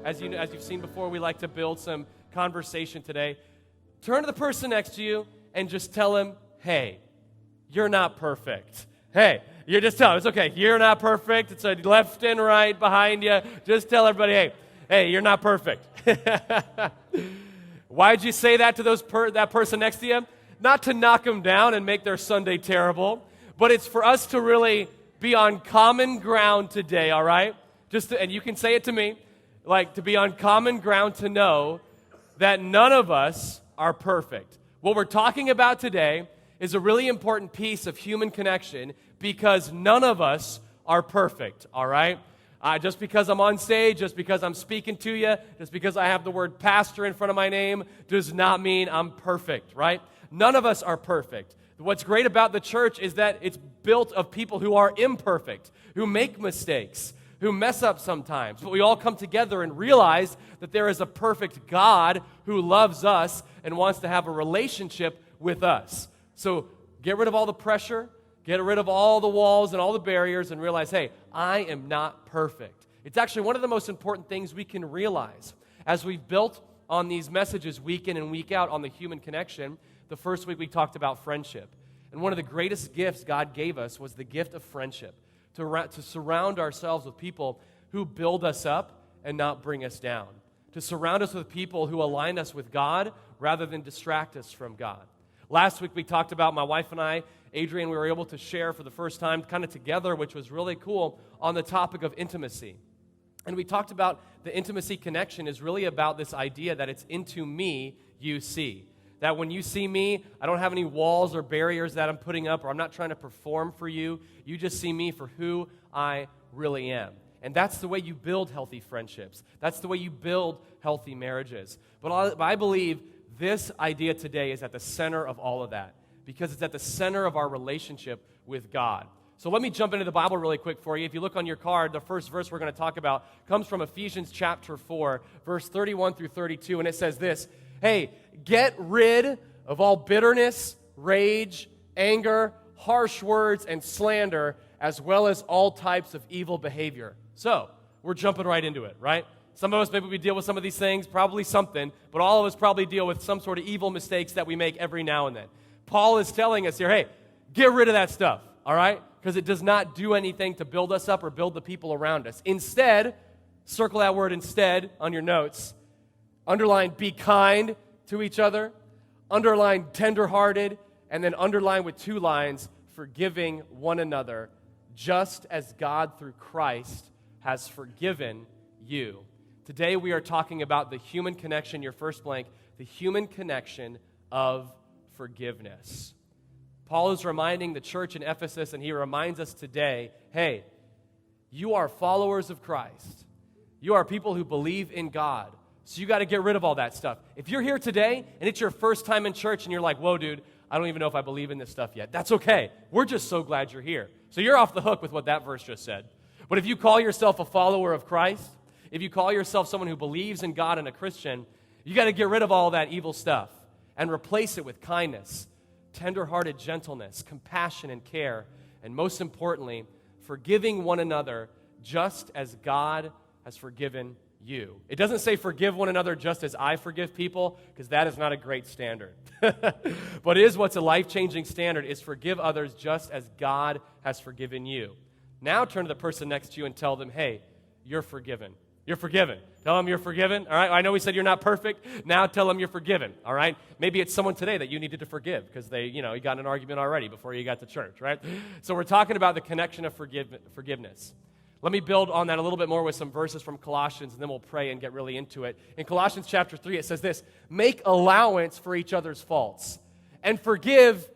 as you've seen before, we like to build some conversation today. Turn to the person next to you and just tell him, hey, you're not perfect. Hey, you just tell him, it's okay, you're not perfect. It's a left and right behind you. Just tell everybody, hey, you're not perfect. Why'd you say that to that person next to you? Not to knock them down and make their Sunday terrible, but it's for us to really be on common ground today, all right? And you can say it to me, like to be on common ground to know that none of us are perfect. What we're talking about today is a really important piece of human connection because none of us are perfect, all right? Just because I'm on stage, just because I'm speaking to you, just because I have the word pastor in front of my name does not mean I'm perfect, right? None of us are perfect. What's great about the church is that it's built of people who are imperfect, who make mistakes, who mess up sometimes. But we all come together and realize that there is a perfect God who loves us and wants to have a relationship with us. So get rid of all the pressure, get rid of all the walls and all the barriers and realize, hey, I am not perfect. It's actually one of the most important things we can realize. As we've built on these messages week in and week out on the human connection, the first week we talked about friendship. And one of the greatest gifts God gave us was the gift of friendship, to surround ourselves with people who build us up and not bring us down, to surround us with people who align us with God rather than distract us from God. Last week we talked about, my wife and I, Adrian, we were able to share for the first time kind of together, which was really cool, on the topic of intimacy. And we talked about the intimacy connection is really about this idea that it's into me you see. That when you see me, I don't have any walls or barriers that I'm putting up, or I'm not trying to perform for you. You just see me for who I really am. And that's the way you build healthy friendships. That's the way you build healthy marriages. But I believe this idea today is at the center of all of that, because it's at the center of our relationship with God. So let me jump into the Bible really quick for you. If you look on your card, the first verse we're going to talk about comes from Ephesians chapter 4, verse 31 through 32, and it says this, hey, get rid of all bitterness, rage, anger, harsh words, and slander, as well as all types of evil behavior. So, we're jumping right into it, right? Some of us, maybe we deal with some of these things, probably something, but all of us probably deal with some sort of evil mistakes that we make every now and then. Paul is telling us here, hey, get rid of that stuff, all right? Because it does not do anything to build us up or build the people around us. Instead, circle that word instead on your notes. Underline, be kind to each other. Underline, tenderhearted. And then underline with 2 lines, forgiving one another, just as God through Christ has forgiven you. Today we are talking about the human connection, your first blank, the human connection of forgiveness. Paul is reminding the church in Ephesus, and he reminds us today, hey, you are followers of Christ. You are people who believe in God. So you got to get rid of all that stuff. If you're here today and it's your first time in church and you're like, whoa, dude, I don't even know if I believe in this stuff yet. That's okay. We're just so glad you're here. So you're off the hook with what that verse just said. But if you call yourself a follower of Christ, if you call yourself someone who believes in God and a Christian, you got to get rid of all that evil stuff and replace it with kindness, tender-hearted gentleness, compassion and care, and most importantly, forgiving one another just as God has forgiven you. It doesn't say forgive one another just as I forgive people, because that is not a great standard. But it is what's a life-changing standard, is forgive others just as God has forgiven you. Now turn to the person next to you and tell them, hey, you're forgiven. You're forgiven. Tell them you're forgiven, all right? I know we said you're not perfect. Now tell them you're forgiven, all right? Maybe it's someone today that you needed to forgive because you got in an argument already before you got to church, right? So we're talking about the connection of forgiveness. Let me build on that a little bit more with some verses from Colossians, and then we'll pray and get really into it. In Colossians chapter 3, it says this, make allowance for each other's faults and forgive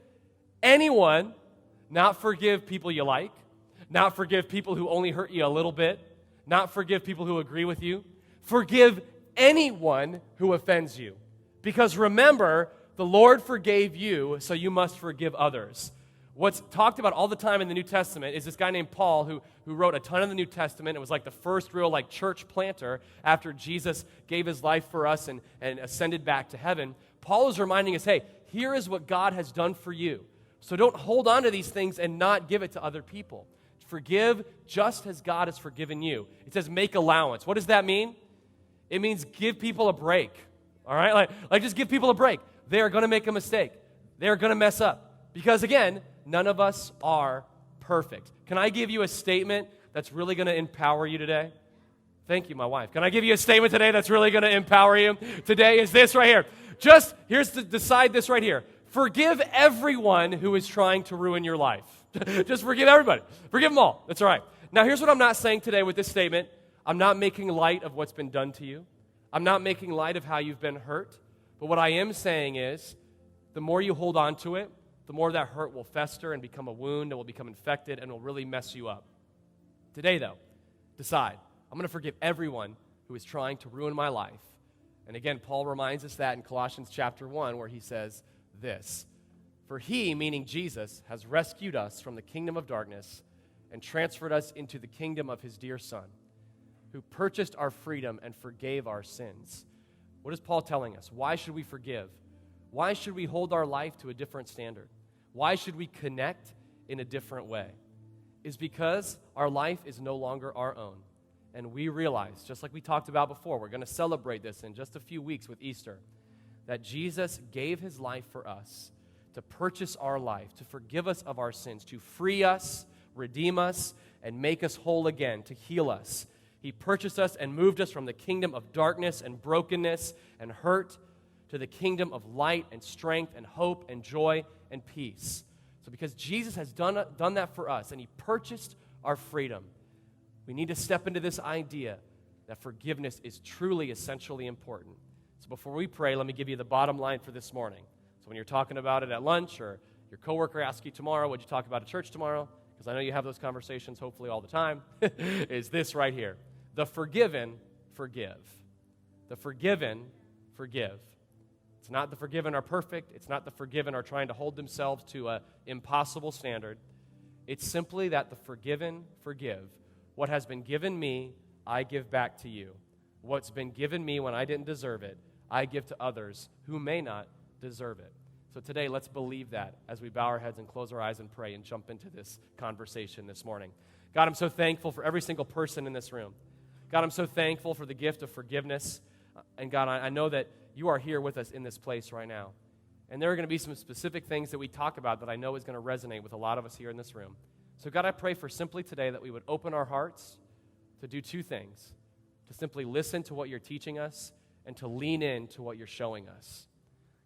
anyone, not forgive people you like, not forgive people who only hurt you a little bit, not forgive people who agree with you. Forgive anyone who offends you. Because remember, the Lord forgave you, so you must forgive others. What's talked about all the time in the New Testament is this guy named Paul who wrote a ton of the New Testament. It was like the first real church planter after Jesus gave his life for us and ascended back to heaven. Paul is reminding us, hey, here is what God has done for you. So don't hold on to these things and not give it to other people. Forgive just as God has forgiven you. It says make allowance. What does that mean? It means give people a break, all right? Like just give people a break. They are going to make a mistake. They are going to mess up. Because again, none of us are perfect. Can I give you a statement that's really going to empower you today? Thank you, my wife. Can I give you a statement today that's really going to empower you? Today is this right here. Decide this right here. Forgive everyone who is trying to ruin your life. Just forgive everybody. Forgive them all. That's all right. Now, here's what I'm not saying today with this statement. I'm not making light of what's been done to you. I'm not making light of how you've been hurt. But what I am saying is, the more you hold on to it, the more that hurt will fester and become a wound and will become infected and will really mess you up. Today, though, decide. I'm going to forgive everyone who is trying to ruin my life. And again, Paul reminds us that in Colossians chapter 1, where he says this, "For he," meaning Jesus, "has rescued us from the kingdom of darkness and transferred us into the kingdom of his dear Son, who purchased our freedom and forgave our sins." What is Paul telling us? Why should we forgive? Why should we hold our life to a different standard? Why should we connect in a different way? Is because our life is no longer our own. And we realize, just like we talked about before, we're going to celebrate this in just a few weeks with Easter, that Jesus gave his life for us to purchase our life, to forgive us of our sins, to free us, redeem us, and make us whole again, to heal us. He purchased us and moved us from the kingdom of darkness and brokenness and hurt to the kingdom of light and strength and hope and joy and peace. So because Jesus has done that for us and he purchased our freedom, we need to step into this idea that forgiveness is truly essentially important. So before we pray, let me give you the bottom line for this morning. So when you're talking about it at lunch or your coworker asks you tomorrow, what'd you talk about at church tomorrow? Because I know you have those conversations hopefully all the time, is this right here. The forgiven forgive. The forgiven forgive. It's not the forgiven are perfect. It's not the forgiven are trying to hold themselves to an impossible standard. It's simply that the forgiven forgive. What has been given me, I give back to you. What's been given me when I didn't deserve it, I give to others who may not deserve it. So today, let's believe that as we bow our heads and close our eyes and pray and jump into this conversation this morning. God, I'm so thankful for every single person in this room. God, I'm so thankful for the gift of forgiveness. And God, I know that you are here with us in this place right now. And there are going to be some specific things that we talk about that I know is going to resonate with a lot of us here in this room. So God, I pray for simply today that we would open our hearts to do two things: to simply listen to what you're teaching us and to lean in to what you're showing us.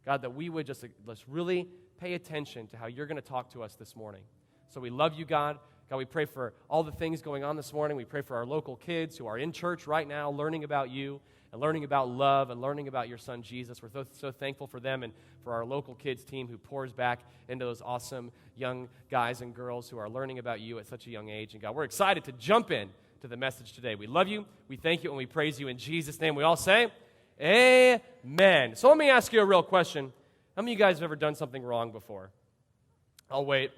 God, that we would just really pay attention to how you're going to talk to us this morning. So we love you, God. God, we pray for all the things going on this morning. We pray for our local kids who are in church right now learning about you and learning about love and learning about your son, Jesus. We're so thankful for them and for our local kids team who pours back into those awesome young guys and girls who are learning about you at such a young age. And God, we're excited to jump in to the message today. We love you. We thank you and we praise you in Jesus' name. We all say, amen. So let me ask you a real question. How many of you guys have ever done something wrong before? I'll wait.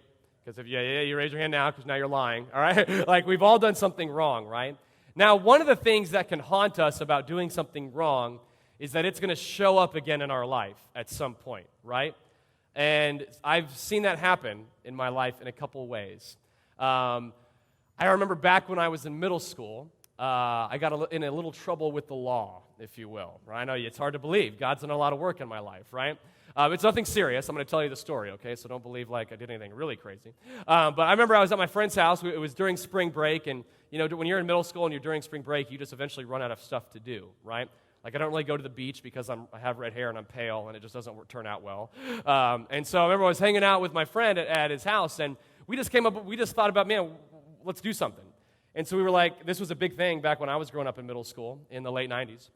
Because if you raise your hand now, because now you're lying, all right? Like, we've all done something wrong, right? Now, one of the things that can haunt us about doing something wrong is that it's going to show up again in our life at some point, right? And I've seen that happen in my life in a couple of ways. I remember back when I was in middle school, I got in a little trouble with the law, if you will, right? I know it's hard to believe. God's done a lot of work in my life, right? It's nothing serious. I'm going to tell you the story, okay? So don't believe like I did anything really crazy. But I remember I was at my friend's house. It was during spring break, and you know, when you're in middle school and you're during spring break, you just eventually run out of stuff to do, right? Like, I don't really go to the beach because I have red hair and I'm pale, and it just doesn't turn out well. And so I remember I was hanging out with my friend at his house, and we just thought about, man, let's do something. And so we were like, this was a big thing back when I was growing up in middle school in the late 90s,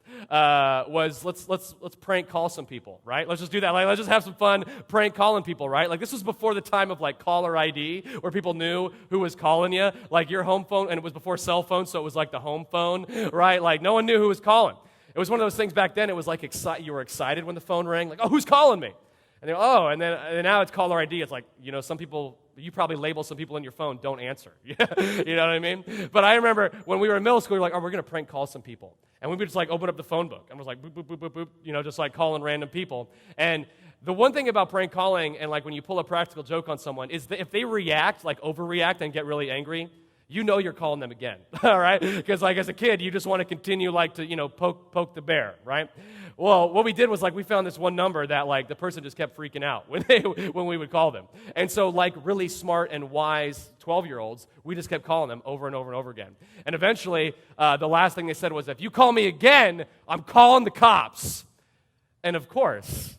was let's prank call some people, right? Let's just do that. Like, let's just have some fun prank calling people, right? Like, this was before the time of like caller ID, where people knew who was calling you, like your home phone, and it was before cell phones, so it was like the home phone, right? Like, no one knew who was calling. It was one of those things back then. It was like you were excited when the phone rang, like, oh, who's calling me? And they go, and then now it's caller ID. It's like, you know, some people, you probably label some people in your phone, don't answer. You know what I mean? But I remember when we were in middle school, we were like, oh, we're going to prank call some people. And we would just like open up the phone book and was like, boop, boop, boop, boop, boop, you know, just like calling random people. And the one thing about prank calling and like when you pull a practical joke on someone is that if they react, like overreact and get really angry, you know you're calling them again, all right? Because like as a kid, you just want to continue like to, poke the bear, right? Well, what we did was like we found this one number that like the person just kept freaking out when we would call them. And so like really smart and wise 12-year-olds, we just kept calling them over and over and over again. And eventually, the last thing they said was, if you call me again, I'm calling the cops. And of course,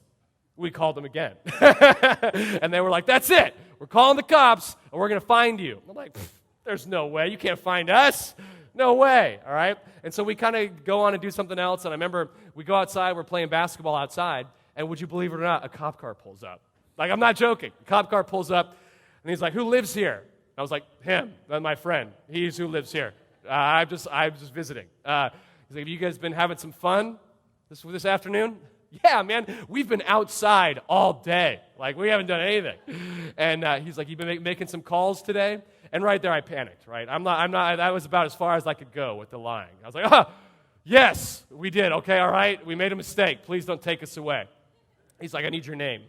we called them again. And they were like, that's it. We're calling the cops, and we're going to find you. I'm like, there's no way. You can't find us. No way, all right? And so we kind of go on and do something else, and I remember we go outside, we're playing basketball outside, and would you believe it or not, a cop car pulls up. Like, I'm not joking. A cop car pulls up, and he's like, who lives here? I was like, him, my friend. He's who lives here. I'm just visiting. He's like, have you guys been having some fun this afternoon? Yeah, man, we've been outside all day. Like, we haven't done anything. And he's like, you've been making some calls today? And right there, I panicked, right? I'm not, that was about as far as I could go with the lying. I was like, yes, we did. Okay, all right, we made a mistake. Please don't take us away. He's like, I need your name.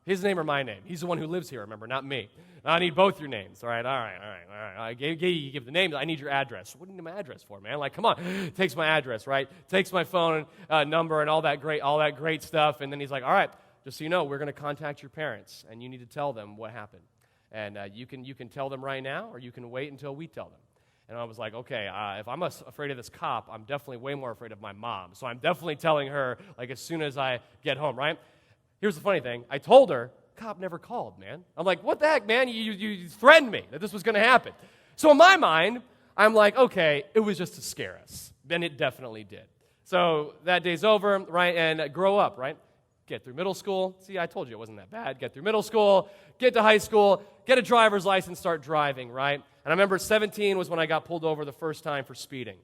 His name or my name? He's the one who lives here, remember, not me. I need both your names. All right. I you give the name. I need your address. What do you need my address for, man? Like, come on. Takes my address, right? Takes my phone number and all that great stuff. And then he's like, all right, just so you know, we're going to contact your parents, and you need to tell them what happened. And you can tell them right now, or you can wait until we tell them. And I was like, okay, if I'm afraid of this cop, I'm definitely way more afraid of my mom. So I'm definitely telling her, like, as soon as I get home, right? Here's the funny thing. I told her, cop never called, man. I'm like, what the heck, man? You threatened me that this was going to happen. So in my mind, I'm like, okay, it was just to scare us. Then it definitely did. So that day's over, right? And grow up, right? Get through middle school. See, I told you it wasn't that bad. Get through middle school, get to high school, get a driver's license, start driving, right? And I remember 17 was when I got pulled over the first time for speeding.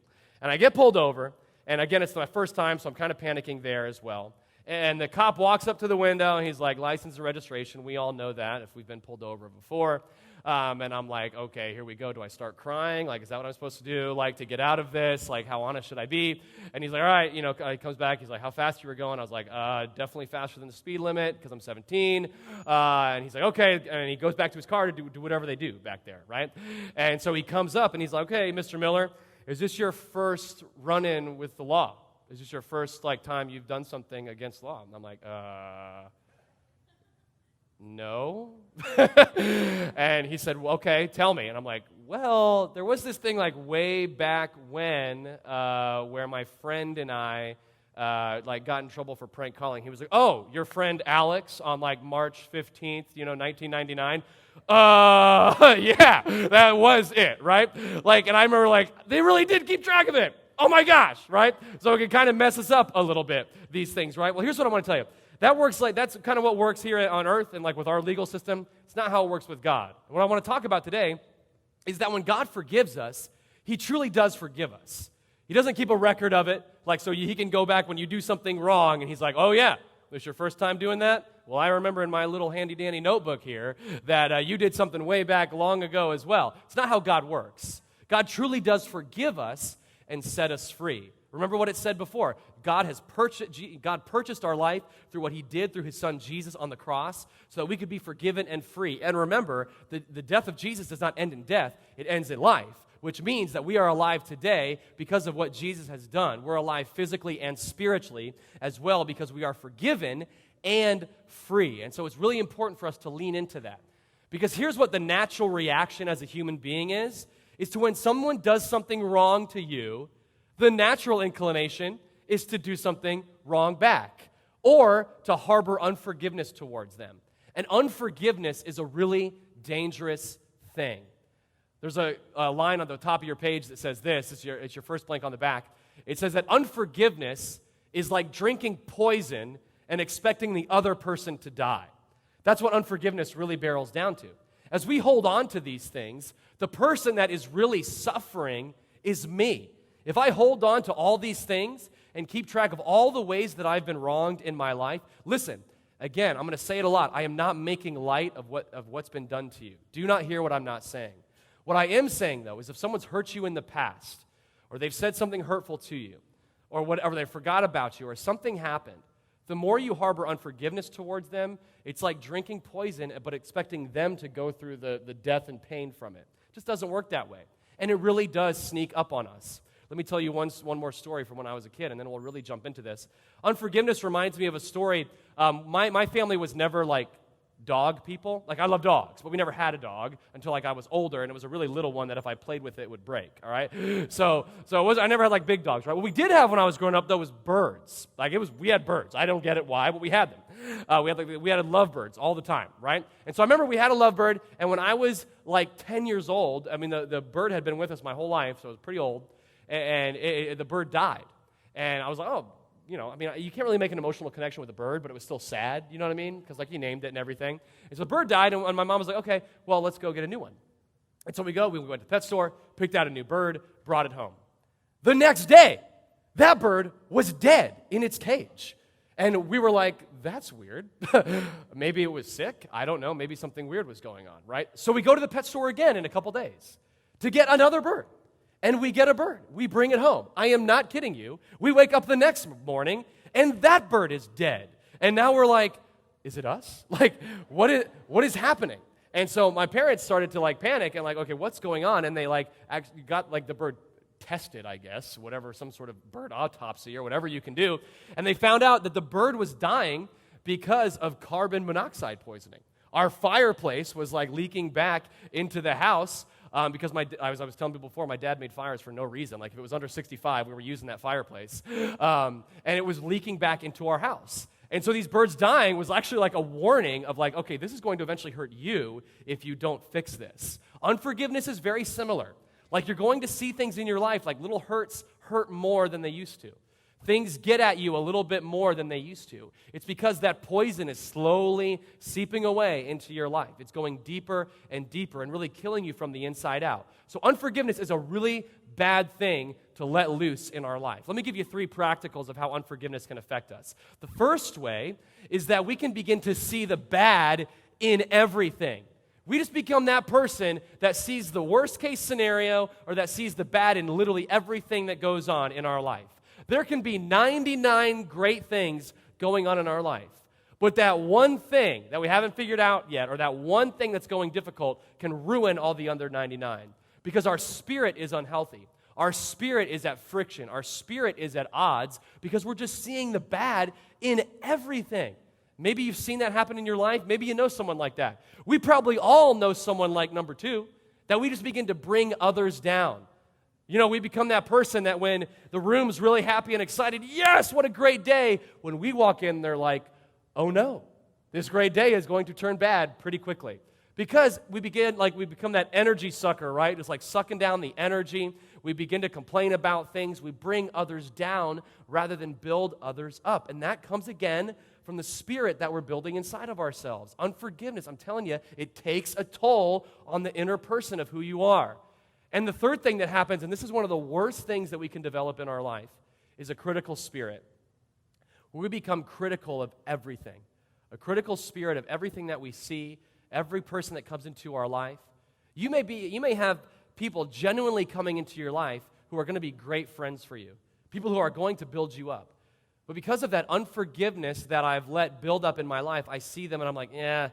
And I get pulled over, and again, it's my first time, so I'm kind of panicking there as well. And the cop walks up to the window, and he's like, license and registration. We all know that if we've been pulled over before. And I'm like, okay, here we go. Do I start crying? Like, is that what I'm supposed to do, like, to get out of this? Like, how honest should I be? And he's like, all right, he comes back. He's like, how fast you were going? I was like, definitely faster than the speed limit because I'm 17. And he's like, okay. And he goes back to his car to do whatever they do back there, right? And so he comes up, and he's like, okay, Mr. Miller, is this your first run-in with the law? Is this your first time you've done something against law? And I'm like, no. And he said, well, okay, tell me. And I'm like, well, there was this thing like way back when where my friend and I got in trouble for prank calling. He was like, oh, your friend Alex on March 15th, 1999? Yeah, that was it, right? And I remember they really did keep track of it. Oh my gosh, right? So it can kind of mess us up a little bit, these things, right? Well, here's what I want to tell you. That's kind of what works here on earth and with our legal system. It's not how it works with God. What I want to talk about today is that when God forgives us, He truly does forgive us. He doesn't keep a record of it, so He can go back when you do something wrong, and He's like, oh yeah, this your first time doing that? Well, I remember in my little handy-dandy notebook here that you did something way back long ago as well. It's not how God works. God truly does forgive us and set us free. Remember what it said before. God purchased our life through what He did through His Son Jesus on the cross so that we could be forgiven and free. And remember, the death of Jesus does not end in death. It ends in life, which means that we are alive today because of what Jesus has done. We're alive physically and spiritually as well because we are forgiven and free. And so it's really important for us to lean into that. Because here's what the natural reaction as a human being is to when someone does something wrong to you, the natural inclination is to do something wrong back or to harbor unforgiveness towards them. And unforgiveness is a really dangerous thing. There's a line on the top of your page that says this. It's your first blank on the back. It says that unforgiveness is like drinking poison and expecting the other person to die. That's what unforgiveness really barrels down to. As we hold on to these things, the person that is really suffering is me. If I hold on to all these things and keep track of all the ways that I've been wronged in my life, listen, again, I'm going to say it a lot. I am not making light of what's been done to you. Do not hear what I'm not saying. What I am saying, though, is if someone's hurt you in the past, or they've said something hurtful to you, or whatever, they forgot about you, or something happened, the more you harbor unforgiveness towards them, it's like drinking poison but expecting them to go through the death and pain from it. It just doesn't work that way. And it really does sneak up on us. Let me tell you one more story from when I was a kid, and then we'll really jump into this. Unforgiveness reminds me of a story. My family was never like dog people. Like, I love dogs, but we never had a dog until like I was older, and it was a really little one that if I played with it would break, all right? So I never had like big dogs, right? What we did have when I was growing up, though, was birds. We had birds. I don't get it why, but we had them. We had lovebirds all the time, right? And so I remember we had a lovebird, and when I was like 10 years old, I mean, the bird had been with us my whole life, so it was pretty old, and the bird died. And I was like, oh, you can't really make an emotional connection with a bird, but it was still sad, you know what I mean? Because, like, you named it and everything. And so the bird died, and my mom was like, okay, well, let's go get a new one. And so we went to the pet store, picked out a new bird, brought it home. The next day, that bird was dead in its cage. And we were like, that's weird. Maybe it was sick. I don't know. Maybe something weird was going on, right? So we go to the pet store again in a couple days to get another bird. And we get a bird. We bring it home. I am not kidding you. We wake up the next morning, and that bird is dead. And now we're like, is it us? Like, what is happening? And so my parents started to like panic and like, okay, what's going on? And they like actually got like the bird tested, I guess, whatever, some sort of bird autopsy or whatever you can do. And they found out that the bird was dying because of carbon monoxide poisoning. Our fireplace was like leaking back into the house. Because I was telling people before, my dad made fires for no reason. Like, if it was under 65, we were using that fireplace. And it was leaking back into our house. And so these birds dying was actually like a warning of like, okay, this is going to eventually hurt you if you don't fix this. Unforgiveness is very similar. Like, you're going to see things in your life, like little hurts hurt more than they used to. Things get at you a little bit more than they used to. It's because that poison is slowly seeping away into your life. It's going deeper and deeper and really killing you from the inside out. So unforgiveness is a really bad thing to let loose in our life. Let me give you 3 practicals of how unforgiveness can affect us. The first way is that we can begin to see the bad in everything. We just become that person that sees the worst case scenario or that sees the bad in literally everything that goes on in our life. There can be 99 great things going on in our life, but that one thing that we haven't figured out yet, or that one thing that's going difficult, can ruin all the other 99, because our spirit is unhealthy. Our spirit is at friction. Our spirit is at odds because we're just seeing the bad in everything. Maybe you've seen that happen in your life. Maybe you know someone like that. We probably all know someone like number 2, that we just begin to bring others down. You know, we become that person that when the room's really happy and excited, yes, what a great day. When we walk in, they're like, oh no, this great day is going to turn bad pretty quickly. Because we become that energy sucker, right? It's like sucking down the energy. We begin to complain about things. We bring others down rather than build others up. And that comes again from the spirit that we're building inside of ourselves. Unforgiveness, I'm telling you, it takes a toll on the inner person of who you are. And the third thing that happens, and this is one of the worst things that we can develop in our life, is a critical spirit. We become critical of everything. A critical spirit of everything that we see, every person that comes into our life. You may have people genuinely coming into your life who are going to be great friends for you, people who are going to build you up. But because of that unforgiveness that I've let build up in my life, I see them and I'm like, yeah,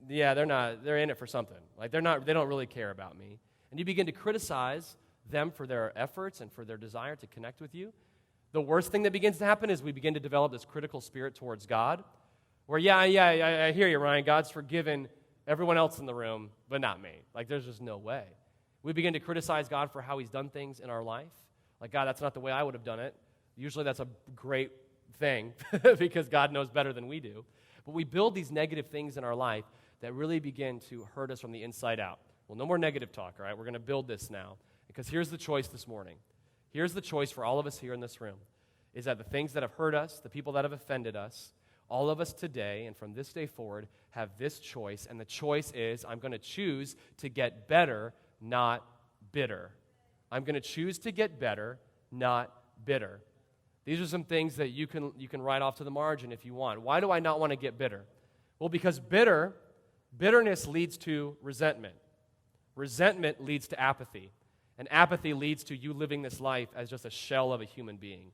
they're in it for something. Like they don't really care about me. And you begin to criticize them for their efforts and for their desire to connect with you. The worst thing that begins to happen is we begin to develop this critical spirit towards God, where, I hear you, Ryan, God's forgiven everyone else in the room, but not me. Like, there's just no way. We begin to criticize God for how he's done things in our life. Like, God, that's not the way I would have done it. Usually that's a great thing because God knows better than we do. But we build these negative things in our life that really begin to hurt us from the inside out. Well, no more negative talk, all right? We're going to build this now. Because here's the choice this morning. Here's the choice for all of us here in this room, is that the things that have hurt us, the people that have offended us, all of us today and from this day forward have this choice, and the choice is I'm going to choose to get better, not bitter. I'm going to choose to get better, not bitter. These are some things that you can write off to the margin if you want. Why do I not want to get bitter? Well, because bitterness leads to resentment. Resentment leads to apathy. And apathy leads to you living this life as just a shell of a human being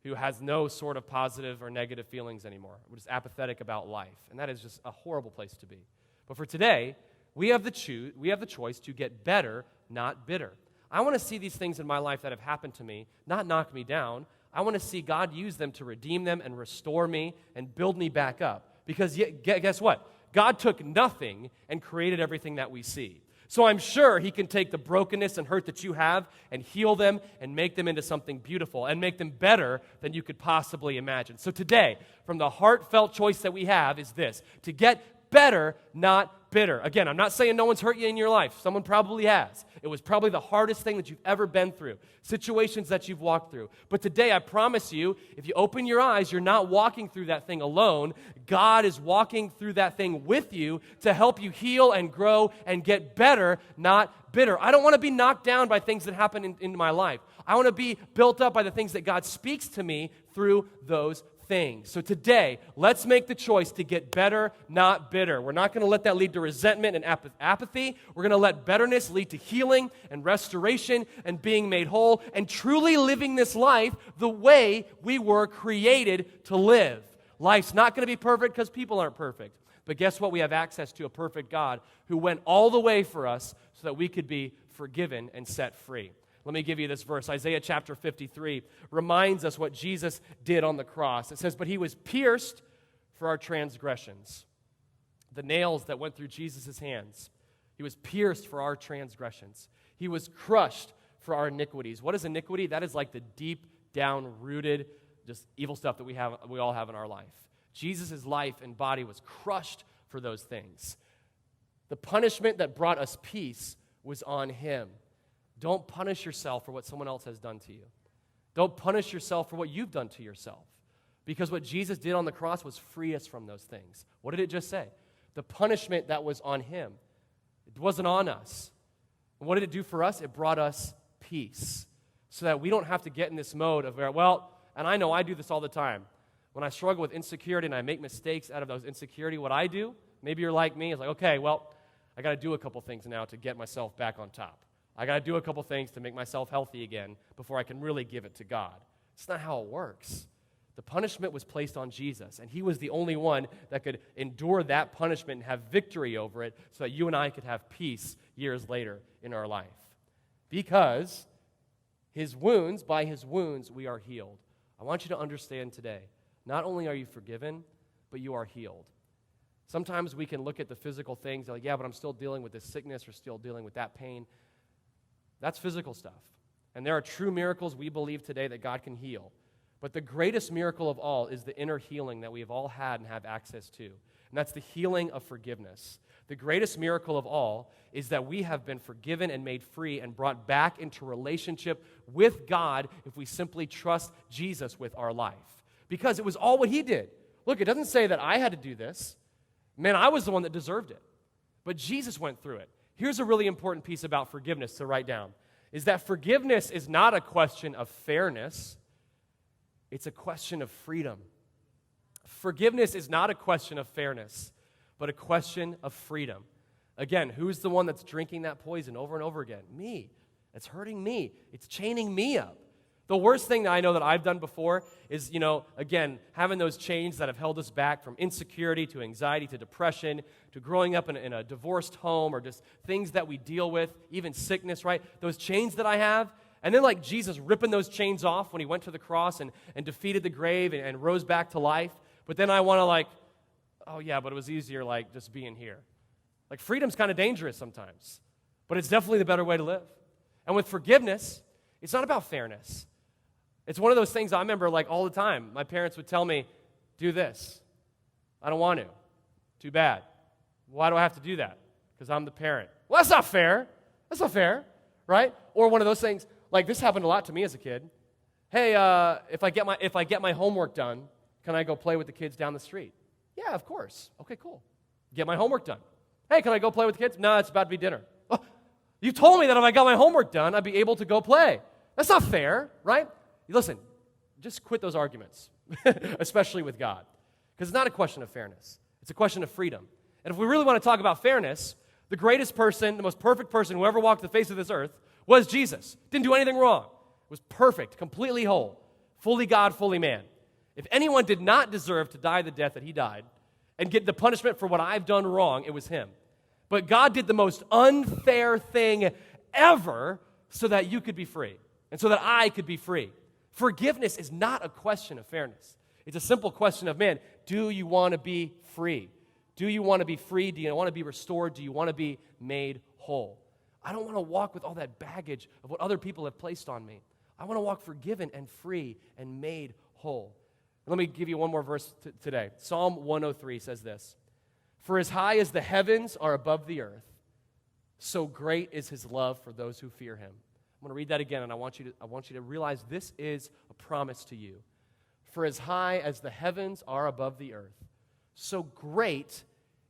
who has no sort of positive or negative feelings anymore. We're just apathetic about life. And that is just a horrible place to be. But for today, We have the choice to get better, not bitter. I want to see these things in my life that have happened to me not knock me down. I want to see God use them to redeem them and restore me and build me back up. Because guess what? God took nothing and created everything that we see. So I'm sure he can take the brokenness and hurt that you have and heal them and make them into something beautiful and make them better than you could possibly imagine. So today, from the heartfelt choice that we have is this: to get better, not bitter. Again, I'm not saying no one's hurt you in your life. Someone probably has. It was probably the hardest thing that you've ever been through, situations that you've walked through. But today, I promise you, if you open your eyes, you're not walking through that thing alone. God is walking through that thing with you to help you heal and grow and get better, not bitter. I don't want to be knocked down by things that happen in my life. I want to be built up by the things that God speaks to me through those things. So today, let's make the choice to get better, not bitter. We're not going to let that lead to resentment and apathy. We're going to let betterness lead to healing and restoration and being made whole and truly living this life the way we were created to live. Life's not going to be perfect because people aren't perfect. But guess what? We have access to a perfect God who went all the way for us so that we could be forgiven and set free. Let me give you this verse. Isaiah chapter 53 reminds us what Jesus did on the cross. It says, "But he was pierced for our transgressions." The nails that went through Jesus' hands. He was pierced for our transgressions. He was crushed for our iniquities. What is iniquity? That is like the deep down rooted, just evil stuff that we all have in our life. Jesus' life and body was crushed for those things. The punishment that brought us peace was on him. Don't punish yourself for what someone else has done to you. Don't punish yourself for what you've done to yourself. Because what Jesus did on the cross was free us from those things. What did it just say? The punishment that was on him. It wasn't on us. And what did it do for us? It brought us peace. So that we don't have to get in this mode of, well, and I know I do this all the time. When I struggle with insecurity and I make mistakes out of those insecurity, what I do, maybe you're like me, is like, okay, well, I got to do a couple things now to get myself back on top. I got to do a couple things to make myself healthy again before I can really give it to God. It's not how it works. The punishment was placed on Jesus, and he was the only one that could endure that punishment and have victory over it so that you and I could have peace years later in our life. Because by his wounds, we are healed. I want you to understand today, not only are you forgiven, but you are healed. Sometimes we can look at the physical things, like, yeah, but I'm still dealing with this sickness or still dealing with that pain. That's physical stuff. And there are true miracles we believe today that God can heal. But the greatest miracle of all is the inner healing that we have all had and have access to. And that's the healing of forgiveness. The greatest miracle of all is that we have been forgiven and made free and brought back into relationship with God if we simply trust Jesus with our life. Because it was all what he did. Look, it doesn't say that I had to do this. Man, I was the one that deserved it. But Jesus went through it. Here's a really important piece about forgiveness to write down, is that forgiveness is not a question of fairness, it's a question of freedom. Forgiveness is not a question of fairness, but a question of freedom. Again, who's the one that's drinking that poison over and over again? Me. It's hurting me. It's chaining me up. The worst thing that I know that I've done before is, again, having those chains that have held us back from insecurity to anxiety to depression to growing up in a divorced home or just things that we deal with, even sickness, right? Those chains that I have. And then like Jesus ripping those chains off when he went to the cross and defeated the grave and rose back to life. But then I want to oh yeah, but it was easier just being here. Freedom's kind of dangerous sometimes, but it's definitely the better way to live. And with forgiveness, it's not about fairness. It's one of those things I remember all the time. My parents would tell me, do this. I don't want to. Too bad. Why do I have to do that? Because I'm the parent. Well, that's not fair. That's not fair, right? Or one of those things, this happened a lot to me as a kid. Hey, if I get my homework done, can I go play with the kids down the street? Yeah, of course. Okay, cool. Get my homework done. Hey, can I go play with the kids? No, it's about to be dinner. Oh, you told me that if I got my homework done, I'd be able to go play. That's not fair, right? Listen, just quit those arguments, especially with God, because it's not a question of fairness. It's a question of freedom. And if we really want to talk about fairness, the greatest person, the most perfect person who ever walked the face of this earth was Jesus. Didn't do anything wrong. Was perfect, completely whole, fully God, fully man. If anyone did not deserve to die the death that he died and get the punishment for what I've done wrong, it was him. But God did the most unfair thing ever so that you could be free and so that I could be free. Forgiveness is not a question of fairness. It's a simple question of, man, do you want to be free? Do you want to be free? Do you want to be restored? Do you want to be made whole? I don't want to walk with all that baggage of what other people have placed on me. I want to walk forgiven and free and made whole. Let me give you one more verse today. Psalm 103 says this, "For as high as the heavens are above the earth, so great is his love for those who fear him." I'm going to read that again, and I want you to realize this is a promise to you. For as high as the heavens are above the earth, so great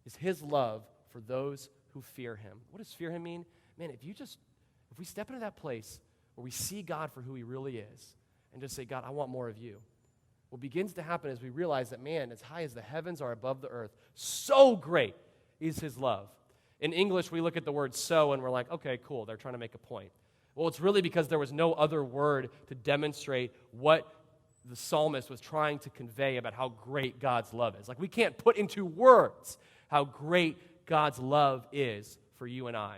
is his love for those who fear him. What does fear him mean? Man, if we step into that place where we see God for who he really is, and just say, God, I want more of you. What begins to happen is we realize that, man, as high as the heavens are above the earth, so great is his love. In English, we look at the word so, and we're like, okay, cool, they're trying to make a point. Well, it's really because there was no other word to demonstrate what the psalmist was trying to convey about how great God's love is. Like, we can't put into words how great God's love is for you and I.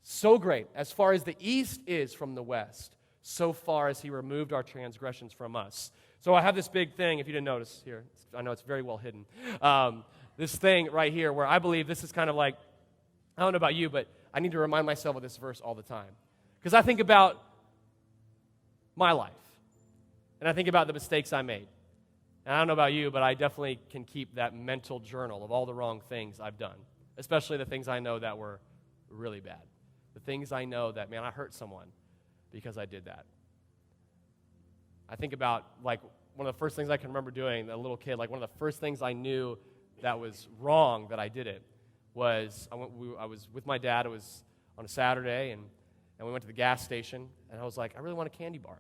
So great, as far as the east is from the west, so far as he removed our transgressions from us. So I have this big thing, if you didn't notice here, I know it's very well hidden, this thing right here where I believe this is kind of like, I don't know about you, but I need to remind myself of this verse all the time. Because I think about my life, and I think about the mistakes I made. And I don't know about you, but I definitely can keep that mental journal of all the wrong things I've done, especially the things I know that were really bad. The things I know that, man, I hurt someone because I did that. I think about, like, one of the first things I can remember doing, as a little kid, like one of the first things I knew that was wrong that I did it was I was with my dad. It was on a Saturday, and we went to the gas station, and I was like, I really want a candy bar.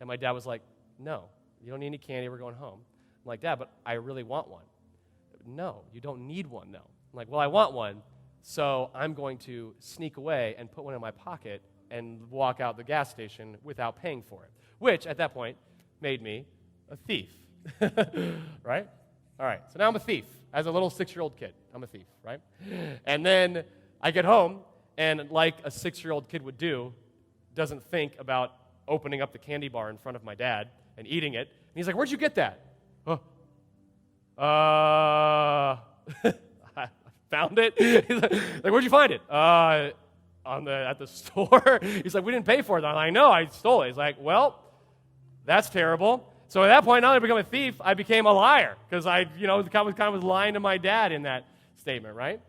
And my dad was like, no, you don't need any candy. We're going home. I'm like, Dad, but I really want one. No, you don't need one, though. I'm like, well, I want one, so I'm going to sneak away and put one in my pocket and walk out the gas station without paying for it, which at that point made me a thief, right? All right, so now I'm a thief. As a little 6-year-old kid, I'm a thief, right? And then I get home, and like a 6-year-old kid would do, doesn't think about opening up the candy bar in front of my dad and eating it. And he's like, where'd you get that? I found it. He's like, where'd you find it? At the store. He's like, we didn't pay for it. I'm like, no, I stole it. He's like, well, that's terrible. So at that point, not only become a thief, I became a liar because I, kind of lying to my dad in that statement, right?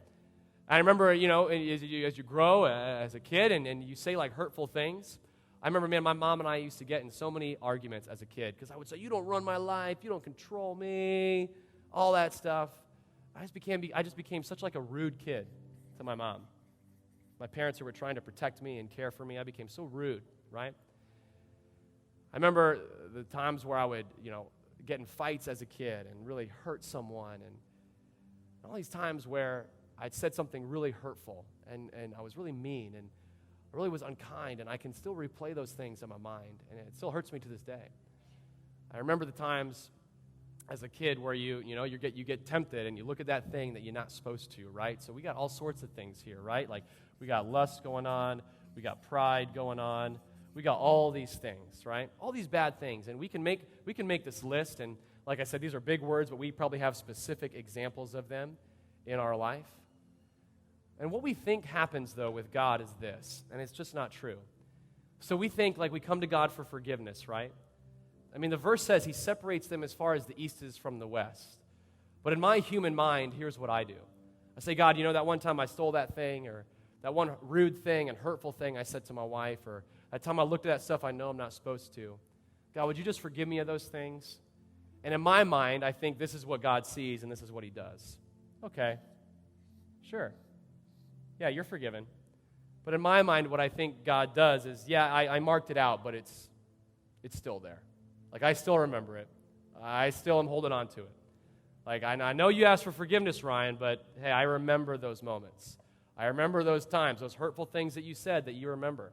I remember, as you grow as a kid and you say like hurtful things. I remember, man, my mom and I used to get in so many arguments as a kid because I would say, you don't run my life, you don't control me, all that stuff. I just became such like a rude kid to my mom. My parents who were trying to protect me and care for me, I became so rude, right? I remember the times where I would, get in fights as a kid and really hurt someone, and all these times where I'd said something really hurtful and I was really mean and I really was unkind, and I can still replay those things in my mind, and it still hurts me to this day. I remember the times as a kid where you get tempted and you look at that thing that you're not supposed to, right? So we got all sorts of things here, right? Like we got lust going on, we got pride going on, we got all these things, right? All these bad things, and we can make this list, and like I said, these are big words, but we probably have specific examples of them in our life. And what we think happens, though, with God is this, and it's just not true. So we think, like, we come to God for forgiveness, right? I mean, the verse says he separates them as far as the east is from the west. But in my human mind, here's what I do. I say, God, that one time I stole that thing, or that one rude thing and hurtful thing I said to my wife, or that time I looked at that stuff I know I'm not supposed to. God, would you just forgive me of those things? And in my mind, I think this is what God sees and this is what he does. Okay, sure. Yeah, you're forgiven. But in my mind, what I think God does is, I marked it out, but it's still there. Like, I still remember it. I still am holding on to it. Like, I know you asked for forgiveness, Ryan, but hey, I remember those moments. I remember those times, those hurtful things that you said that you remember.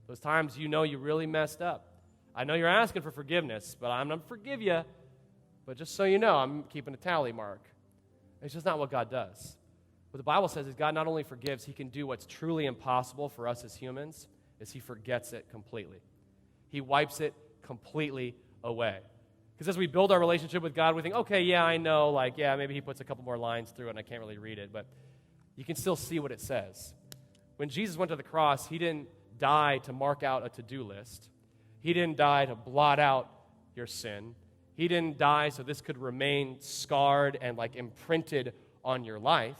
Those times you really messed up. I know you're asking for forgiveness, but I'm going to forgive you. But just so you know, I'm keeping a tally mark. It's just not what God does. What the Bible says is God not only forgives, he can do what's truly impossible for us as humans, is he forgets it completely. He wipes it completely away. Because as we build our relationship with God, we think, okay, yeah, I know, maybe he puts a couple more lines through it and I can't really read it, but you can still see what it says. When Jesus went to the cross, he didn't die to mark out a to-do list. He didn't die to blot out your sin. He didn't die so this could remain scarred and imprinted on your life.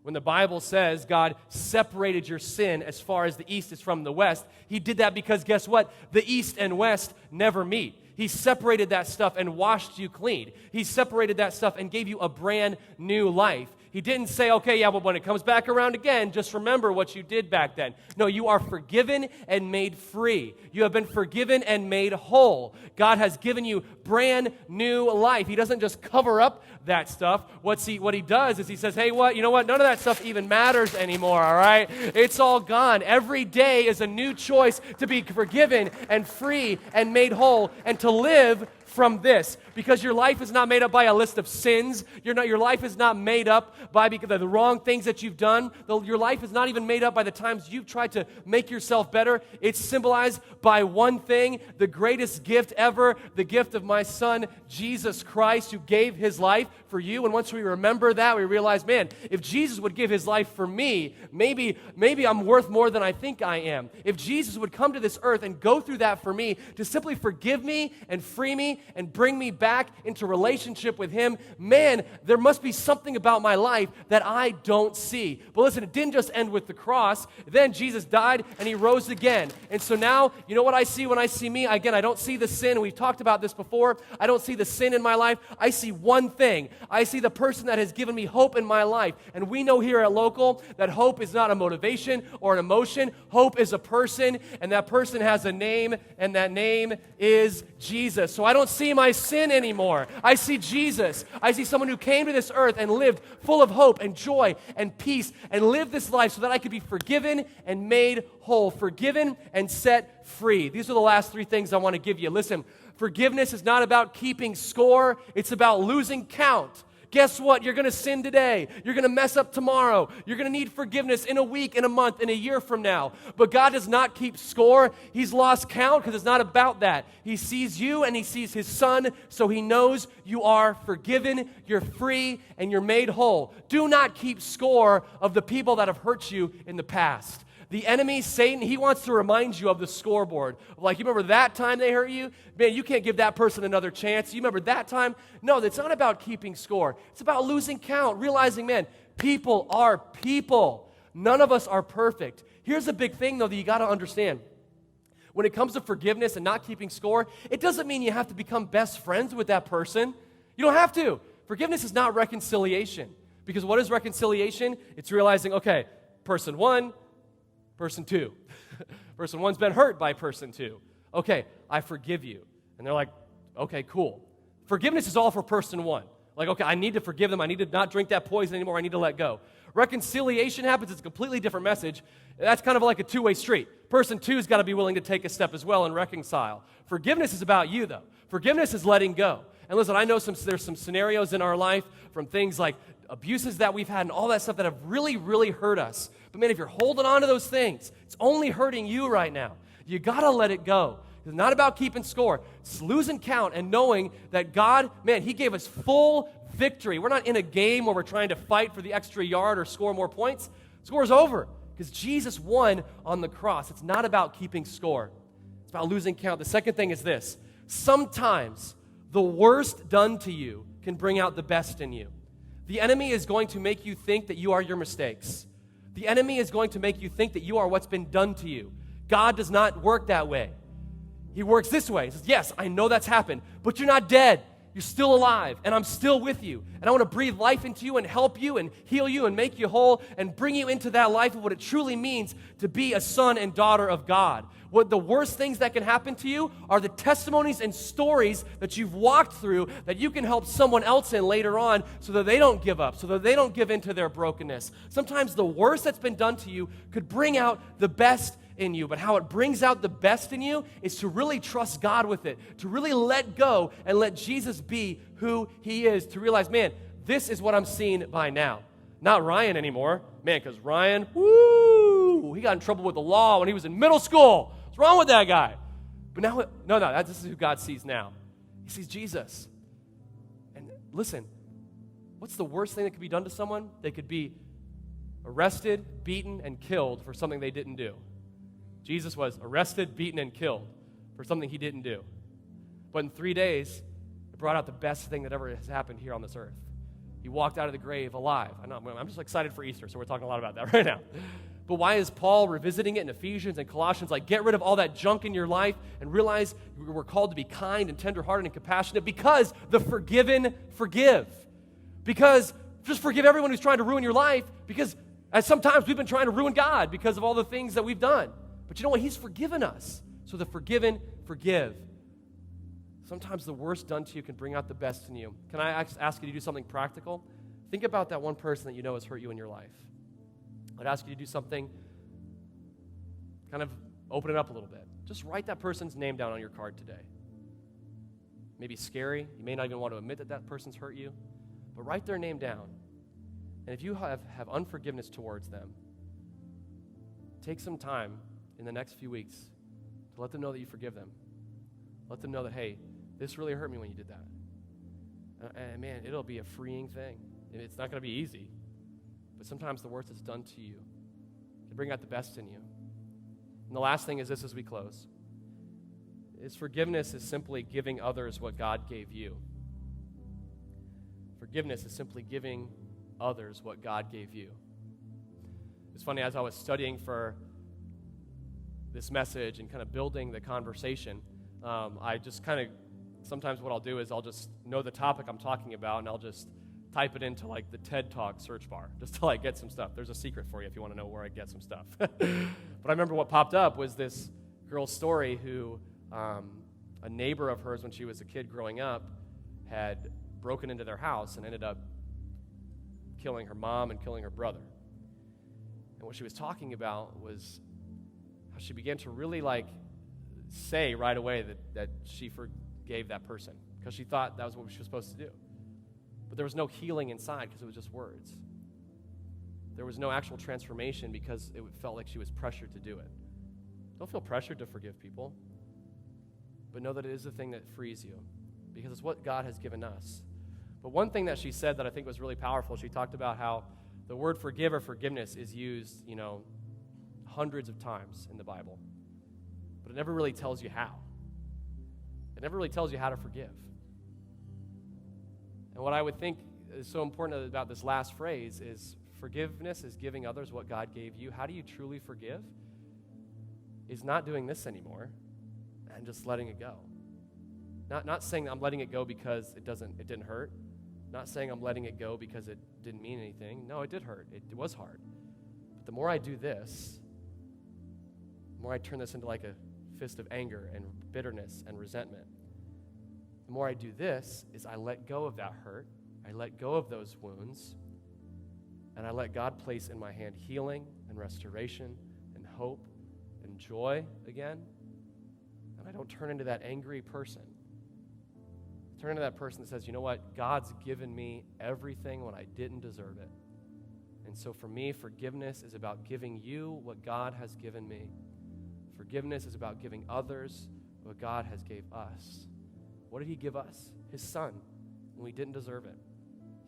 When the Bible says God separated your sin as far as the east is from the west, he did that because guess what? The east and west never meet. He separated that stuff and washed you clean. He separated that stuff and gave you a brand new life. He didn't say, okay, yeah, but when it comes back around again, just remember what you did back then. No, you are forgiven and made free. You have been forgiven and made whole. God has given you brand new life. He doesn't just cover up that stuff. What he does is he says, hey, you know what? None of that stuff even matters anymore, all right? It's all gone. Every day is a new choice to be forgiven and free and made whole and to live from this, because your life is not made up by a list of sins. Your life is not made up by the wrong things that you've done. Your life is not even made up by the times you've tried to make yourself better. It's symbolized by one thing, the greatest gift ever, the gift of my son, Jesus Christ, who gave his life for you. And once we remember that, we realize, man, if Jesus would give his life for me, maybe I'm worth more than I think I am. If Jesus would come to this earth and go through that for me, to simply forgive me and free me and bring me back into relationship with him, man, there must be something about my life that I don't see. But listen, it didn't just end with the cross. Then Jesus died and he rose again. And so now, you know what I see when I see me? Again, I don't see the sin. We've talked about this before. I don't see the sin in my life. I see one thing. I see the person that has given me hope in my life. And we know here at Local that hope is not a motivation or an emotion. Hope is a person, and that person has a name, and that name is Jesus. So I don't see my sin anymore. I see Jesus. I see someone who came to this earth and lived full of hope and joy and peace and lived this life so that I could be forgiven and made whole, forgiven and set free. These are the last three things I want to give you. Listen, forgiveness is not about keeping score. It's about losing count. Guess what? You're going to sin today. You're going to mess up tomorrow. You're going to need forgiveness in a week, in a month, in a year from now. But God does not keep score. He's lost count because it's not about that. He sees you and he sees his son, so he knows you are forgiven, you're free, and you're made whole. Do not keep score of the people that have hurt you in the past. The enemy, Satan, he wants to remind you of the scoreboard. You remember that time they hurt you? Man, you can't give that person another chance. You remember that time? No, it's not about keeping score. It's about losing count, realizing, man, people are people. None of us are perfect. Here's a big thing, though, that you got to understand. When it comes to forgiveness and not keeping score, it doesn't mean you have to become best friends with that person. You don't have to. Forgiveness is not reconciliation. Because what is reconciliation? It's realizing, okay, person one, person two. Person one's been hurt by person two. Okay, I forgive you. And they're like, okay, cool. Forgiveness is all for person one. Okay, I need to forgive them. I need to not drink that poison anymore. I need to let go. Reconciliation happens. It's a completely different message. That's kind of like a two-way street. Person two's got to be willing to take a step as well and reconcile. Forgiveness is about you, though. Forgiveness is letting go. And listen, I know there's some scenarios in our life from things like abuses that we've had and all that stuff that have really, really hurt us. But man, if you're holding on to those things, it's only hurting you right now. You got to let it go. It's not about keeping score. It's losing count and knowing that God, man, he gave us full victory. We're not in a game where we're trying to fight for the extra yard or score more points. Score's over because Jesus won on the cross. It's not about keeping score. It's about losing count. The second thing is this. Sometimes the worst done to you can bring out the best in you. The enemy is going to make you think that you are your mistakes. The enemy is going to make you think that you are what's been done to you. God does not work that way. He works this way. He says, yes, I know that's happened, but you're not dead. You're still alive, and I'm still with you. And I want to breathe life into you and help you and heal you and make you whole and bring you into that life of what it truly means to be a son and daughter of God. What the worst things that can happen to you are the testimonies and stories that you've walked through that you can help someone else in later on so that they don't give up, so that they don't give in to their brokenness. Sometimes the worst that's been done to you could bring out the best in you, but how it brings out the best in you is to really trust God with it, to really let go and let Jesus be who he is, to realize, man, this is what I'm seeing by now. Not Ryan anymore. Man, because Ryan, woo, he got in trouble with the law when he was in middle school. What's wrong with that guy? But now, this is who God sees now. He sees Jesus. And listen, what's the worst thing that could be done to someone? They could be arrested, beaten, and killed for something they didn't do. Jesus was arrested, beaten, and killed for something he didn't do. But in 3 days, it brought out the best thing that ever has happened here on this earth. He walked out of the grave alive. I know, I'm just excited for Easter, so we're talking a lot about that right now. But why is Paul revisiting it in Ephesians and Colossians? Like, get rid of all that junk in your life and realize we're called to be kind and tenderhearted and compassionate because the forgiven forgive. Because just forgive everyone who's trying to ruin your life because sometimes we've been trying to ruin God because of all the things that we've done. But you know what? He's forgiven us. So the forgiven forgive. Sometimes the worst done to you can bring out the best in you. Can I ask you to do something practical? Think about that one person that you know has hurt you in your life. I'd ask you to do something, kind of open it up a little bit. Just write that person's name down on your card today. Maybe scary. You may not even want to admit that that person's hurt you. But write their name down. And if you have unforgiveness towards them, take some time in the next few weeks to let them know that you forgive them. Let them know that, hey, this really hurt me when you did that. And man, it'll be a freeing thing. And it's not going to be easy. But sometimes the worst that's done to you can bring out the best in you. And the last thing is this as we close. Forgiveness is simply giving others what God gave you. Forgiveness is simply giving others what God gave you. It's funny, as I was studying for this message and kind of building the conversation, I just kind of, sometimes what I'll do is I'll just know the topic I'm talking about and I'll just type it into like the TED Talk search bar just to like get some stuff. There's a secret for you if you want to know where I get some stuff. But I remember what popped up was this girl's story who a neighbor of hers when she was a kid growing up had broken into their house and ended up killing her mom and killing her brother. And what she was talking about was how she began to really like say right away that she forgave that person because she thought that was what she was supposed to do. But there was no healing inside because it was just words. There was no actual transformation because it felt like she was pressured to do it. Don't feel pressured to forgive people, but know that it is the thing that frees you because it's what God has given us. But one thing that she said that I think was really powerful, she talked about how the word forgive or forgiveness is used, hundreds of times in the Bible. But it never really tells you how. It never really tells you how to forgive. And what I would think is so important about this last phrase is forgiveness is giving others what God gave you. How do you truly forgive? Is not doing this anymore and just letting it go. Not saying I'm letting it go because it didn't hurt. Not saying I'm letting it go because it didn't mean anything. No, it did hurt. It was hard. But the more I do this, the more I turn this into like a fist of anger and bitterness and resentment. The more I do this is I let go of that hurt. I let go of those wounds. And I let God place in my hand healing and restoration and hope and joy again. And I don't turn into that angry person. Turn into that person that says, you know what? God's given me everything when I didn't deserve it. And so for me, forgiveness is about giving you what God has given me. Forgiveness is about giving others what God has gave us. What did he give us? His son, when we didn't deserve it.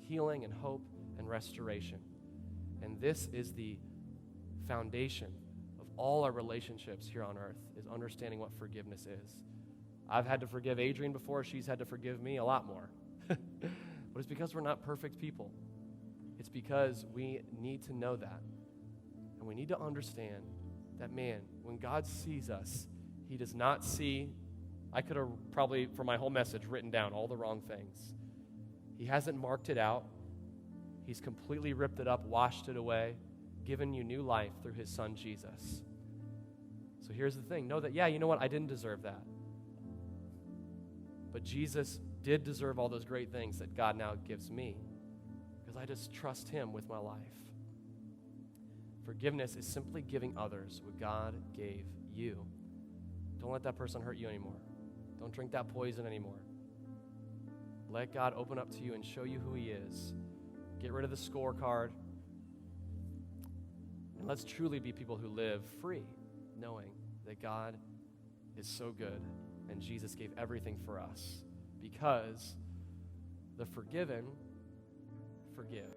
Healing and hope and restoration. And this is the foundation of all our relationships here on earth, is understanding what forgiveness is. I've had to forgive Adrienne before. She's had to forgive me a lot more. But it's because we're not perfect people. It's because we need to know that. And we need to understand that, man, when God sees us, he does not see, I could have probably, for my whole message, written down all the wrong things. He hasn't marked it out. He's completely ripped it up, washed it away, given you new life through his son, Jesus. So here's the thing. Know that, yeah, you know what? I didn't deserve that. But Jesus did deserve all those great things that God now gives me because I just trust him with my life. Forgiveness is simply giving others what God gave you. Don't let that person hurt you anymore. Don't drink that poison anymore. Let God open up to you and show you who he is. Get rid of the scorecard. And let's truly be people who live free, knowing that God is so good and Jesus gave everything for us, because the forgiven forgive.